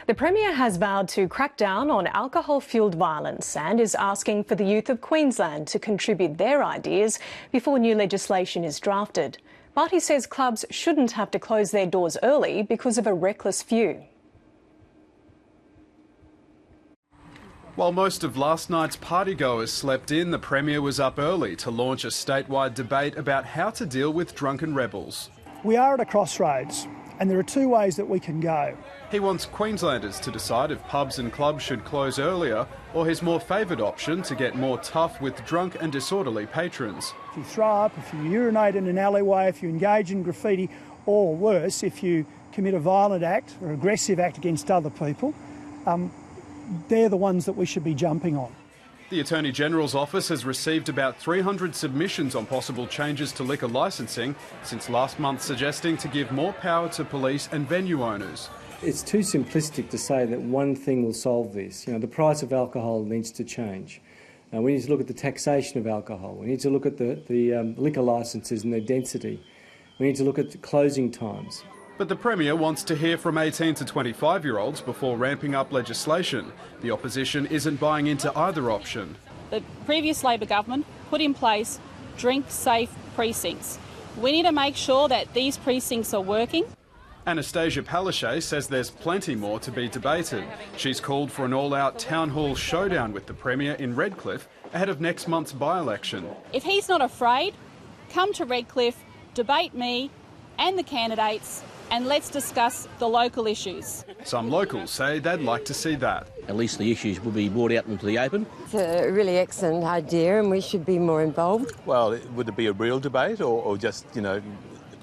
The Premier has vowed to crack down on alcohol-fuelled violence and is asking for the youth of Queensland to contribute their ideas before new legislation is drafted. But he says clubs shouldn't have to close their doors early because of a reckless few. While most of last night's partygoers slept in, the Premier was up early to launch a statewide debate about how to deal with drunken rebels. We are at a crossroads, and there are two ways that we can go. He wants Queenslanders to decide if pubs and clubs should close earlier, or his more favoured option to get more tough with drunk and disorderly patrons. If you throw up, if you urinate in an alleyway, if you engage in graffiti, or worse, if you commit a violent act or aggressive act against other people, they're the ones that we should be jumping on. The Attorney-General's office has received about 300 submissions on possible changes to liquor licensing since last month, suggesting to give more power to police and venue owners. It's too simplistic to say that one thing will solve this. The price of alcohol needs to change. We need to look at the taxation of alcohol. We need to look at the liquor licences and their density. We need to look at the closing times. But the Premier wants to hear from 18 to 25-year-olds before ramping up legislation. The opposition isn't buying into either option. The previous Labor government put in place drink-safe precincts. We need to make sure that these precincts are working. Anastasia Palaszczuk says there's plenty more to be debated. She's called for an all-out town hall showdown with the Premier in Redcliffe ahead of next month's by-election. If he's not afraid, come to Redcliffe, debate me and the candidates, and let's discuss the local issues. Some locals say they'd like to see that. At least the issues will be brought out into the open. It's a really excellent idea and we should be more involved. Well, would it be a real debate or just,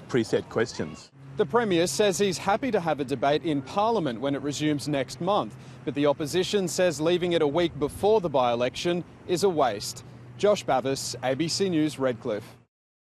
preset questions? The Premier says he's happy to have a debate in Parliament when it resumes next month, but the opposition says leaving it a week before the by-election is a waste. Josh Bavis, ABC News, Redcliffe.